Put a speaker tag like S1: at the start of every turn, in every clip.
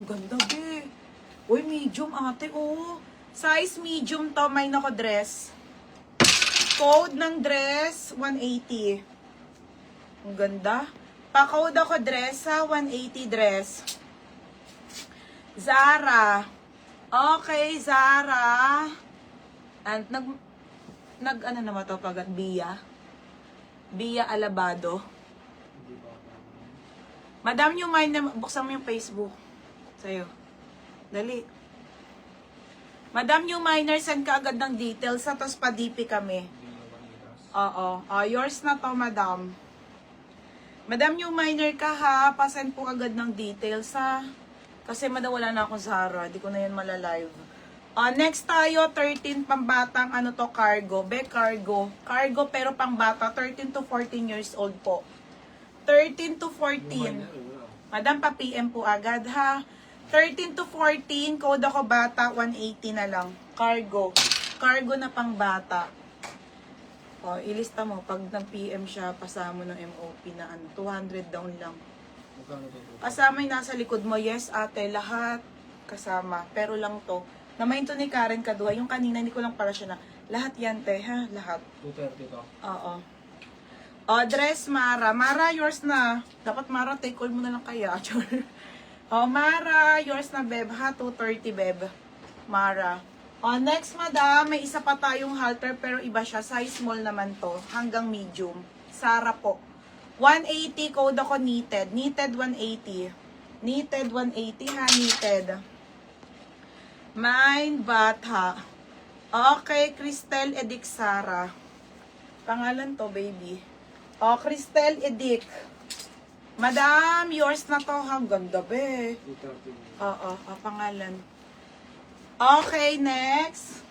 S1: Ganda, be. Uy, medium, ate, oh. Size medium to, may nako dress. Code ng dress, 180. Ang ganda. Pa-code ako dress, ha, 180 dress. Zara. Okay, Zara. And ano naman to pag Bia Alabado. Madam, yung mind na buksan mo yung Facebook sa'yo. Dali. Madam, yung minor, send ka agad ng details sa tapos pa-DP kami. Oo. Yours na to, madam. Madam, yung minor ka ha, pasend po agad ng details ha. Kasi madam, wala na akong Zara. Di ko na yan malalive. Next tayo, 13 pambatang ano to, cargo. Cargo. Cargo pero pangbata, 13 to 14 years old po. 13 to 14. Madam, pa-PM po agad ha. 13 to 14, code ako bata, 180 na lang. Cargo. Cargo na pangbata. Ilista mo. Pag nag-PM siya, pasama ng MOP na 200 down lang. Kasama yung nasa likod mo. Yes, ate, lahat kasama. Pero lang to. Namayin to ni Karen Kadua. Yung kanina, hindi ko lang para siya na. Lahat yan, te, ha? Lahat.
S2: 230 to.
S1: Oo. Dress, Mara. Mara, yours na. Dapat, Mara, take all mo na lang kaya. Mara, yours na, beb, ha? 230, beb. Mara. Next, madam, may isa pa tayong halter pero iba siya. Size small naman to. Hanggang medium. Sara po. 180, code ako knitted. Knitted 180. Knitted 180 ha, knitted. Mine, bata. Okay, Cristel Edic Sara. Pangalan to, baby. Cristel Edic. Madam, yours na to. Ang ganda, be.
S2: 230.
S1: Pangalan. Okay, next.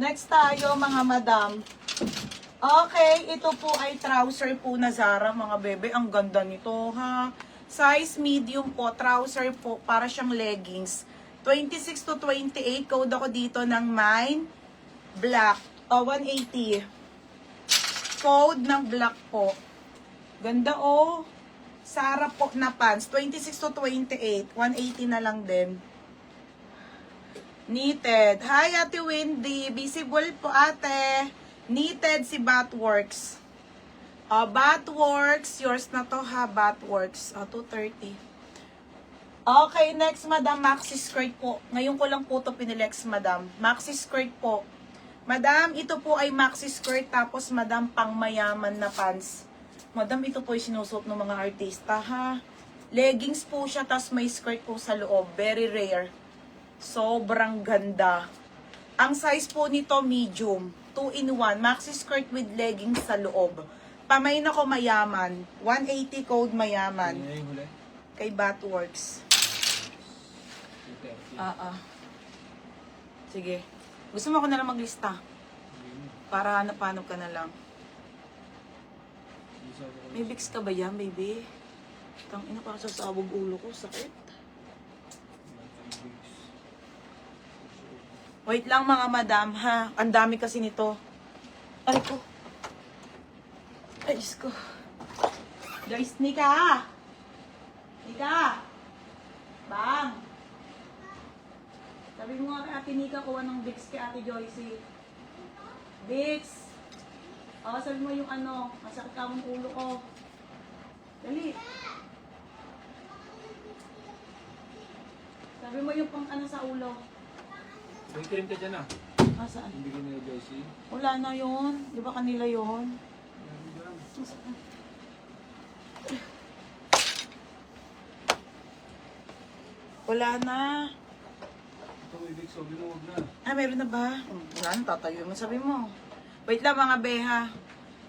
S1: Next tayo, mga madam. Okay, ito po ay trouser po na Zara, mga bebe. Ang ganda nito, ha? Size medium po, trouser po, para siyang leggings. 26 to 28, code ako dito ng mine. Black. 180. Code ng black po. Ganda, oh. Zara po na pants. 26 to 28. 180 na lang din. Knitted. Hi, Ate Wendy. Visible po, ate. Knitted si Batworks. Batworks. Yours na to, ha? Batworks. 230. Okay, next, madam. Maxi skirt po. Ngayon ko lang po ito pinilex, madam. Maxi skirt po. Madam, ito po ay maxi skirt. Tapos, madam, pang mayaman na pants. Madam, ito po ay sinusuot ng mga artista, ha? Leggings po siya, tapos may skirt po sa loob. Very rare. Sobrang ganda. Ang size po nito, medium. 2-in-1. Maxi skirt with leggings sa loob. Pamain ako mayaman. 180 code mayaman.
S2: Ano yung huli?
S1: Kay Batworks.
S2: 230.
S1: Sige. Gusto mo ako na lang maglista? Para hanap-hanap ka na lang. May Vicks ka ba yan, baby? Tangina, parang sasabog ulo ko. Sakit. Wait lang, mga madam, ha? Ang dami kasi nito. Ay ko. Ay, Diyos ko. Guys, Nika! Nika! Bang! Sabi mo nga kay Ate Nika, kuha ng Vicks kay Ate Joycey. Vicks! Sabi mo yung ano, masakit ka mong ulo ko. Dali. Sabi mo yung pang ano sa ulo.
S2: May cream ka dyan ah.
S1: Saan?
S2: Hindi ka nila Joycey.
S1: Wala na yun. Di ba kanila yun? Wala na.
S2: Ito may big sabi mo, wag na.
S1: Meron na ba? Wala na, tatayo mo. Sabi mo. Wait lang, mga beha.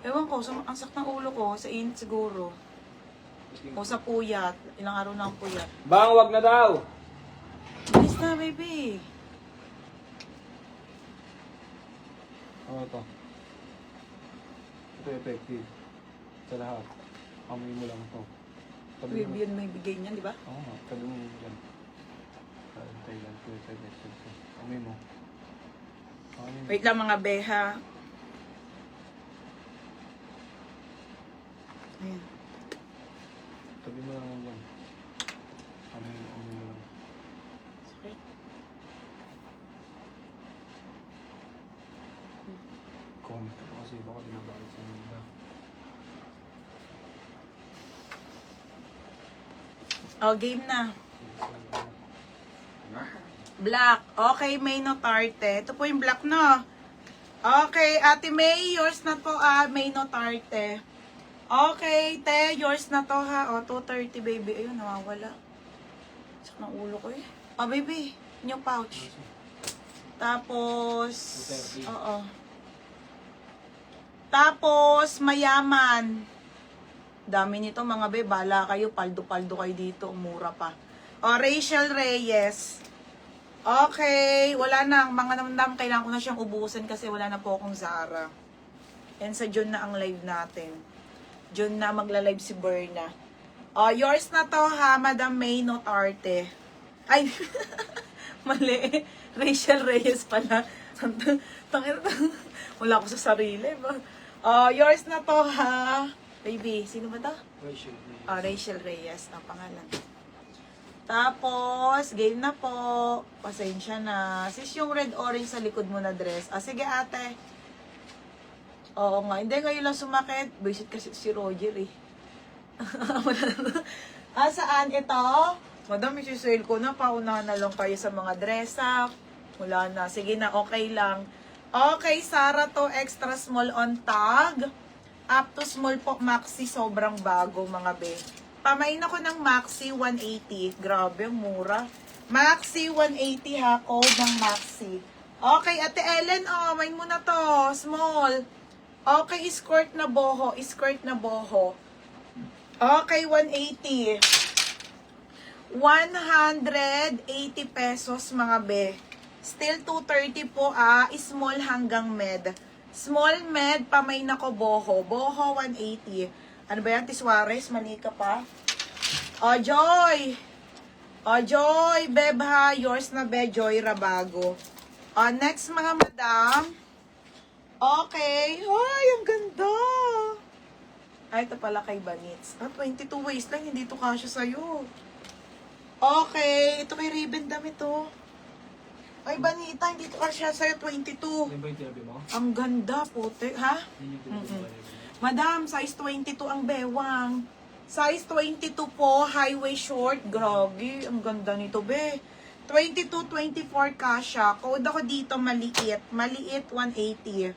S1: Ewan ko, ang sakit ng ulo ko. Sa init siguro. O sa puyat. Ilang araw na ang puyat.
S2: Bang, wag na daw!
S1: Bilis na, baby.
S2: Ito. Ito effective. Sa lahat. Amoy mo lang ito. Sabi mo.
S1: Yun may bigay niyan, di ba?
S2: Oo nga. Sabi mo dyan. Thailand. Amoy mo. Amoy mo.
S1: Wait lang, mga beha. Ayan.
S2: Sabi mo lang dyan. Amoy mo lang. Kasi baka dinabalik sa mga.
S1: O, game na. Black. Okay, May Notarte. Ito po yung black, no? Okay, Ate May, yours na to, May Notarte. Okay, te, yours na to, ha? O, 230, baby. Ayun, nawawala. Sak ng ulo ko, eh. O, baby, yung pouch. Tapos,
S2: 230.
S1: oo. Tapos, mayaman. Dami nito, mga be. Bala kayo, paldo-paldo kayo dito. Mura pa. O, Rachel Reyes. Okay, wala na. Mga namdam, kailangan ko na siyang ubusin kasi wala na po akong Zara. And sa June na ang live natin. June na magla-live si Berna. Oh, yours na to, ha, Madam May Notarte. Ay, mali. Rachel Reyes pala. Wala ako sa sarili. Oh, yours na to, ha. Baby, sino ba to? Oh, Rachel Reyes ang pangalan. Tapos, game na po. Pasensya na. Sis, yung red-orange sa likod mo na dress. Sige, ate. Oo nga. Hindi, ngayon lang sumakit. Visit kasi si Roger, eh. Saan ito? Madam, isi-sale ko na. Paunahan na lang kayo sa mga dress-up. Wala na. Sige na, okay lang. Okay, Sarah to. Extra small on tag. Up to small po, maxi. Sobrang bago, mga be. Pamain ako ng Maxi 180. Grabe, ang mura. Maxi 180 ha. Code ng Maxi. Okay, Ate Ellen, main mo na to. Small. Okay, skirt na boho. Skirt na boho. Okay, 180. 180 pesos, mga be. Still 230 po, Small hanggang med. Small med, pamain ako boho. Boho, 180. Ano ba yan, Tiswares? Mali ka pa. O, Joy! O, Joy, Beb ha. Yours na, Be, Joy Rabago. O, next, mga madam. Okay. Ay, ang ganda. Ay, ito pala kay Banits. 22 waist lang, hindi ito kasya sa'yo. Okay, ito may ribbon damit to. Ay, Banita, hindi ito kasya sa'yo, 22.
S2: Yan ba yung tinabi mo?
S1: Ang ganda, puti. Ha?
S2: Yan yung tinabi mo.
S1: Madam, size 22 ang bewang. Size 22 po, highway short. Grabe, ang ganda nito, be. 22, 24 kasha. Code ako dito, maliit. Maliit, 180.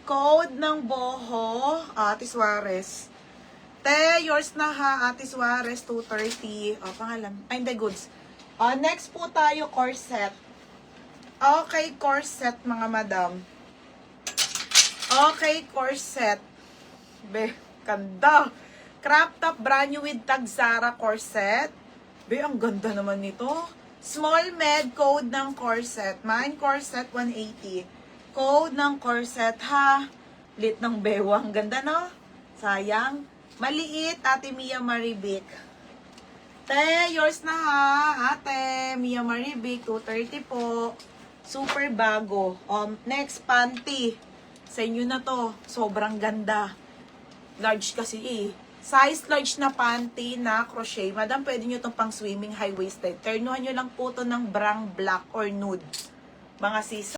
S1: Code ng boho, Ate Suarez. Te, yours na ha, Ate Suarez, 230. Pangalan. Ay, hindi, goods. Next po tayo, corset. Okay, corset, mga madam. Okay, corset. Be, ganda. Crop top, brand new with tag Zara corset. Be, ang ganda naman nito. Small med, code ng corset. Mine corset, 180. Code ng corset, ha. Lit ng bewang. Ganda, no? Sayang. Maliit, Ate Mia Maribic. Te, yours na ha. Ate, Mia Maribic, 230 po. Super bago. Next, panty. Sa inyo na to. Sobrang ganda. Large kasi eh. Size large na panty na crochet. Madam, pwede nyo itong pang swimming high-waisted. Turnuhan nyo lang po to ng brown, black, or nude. Mga sis.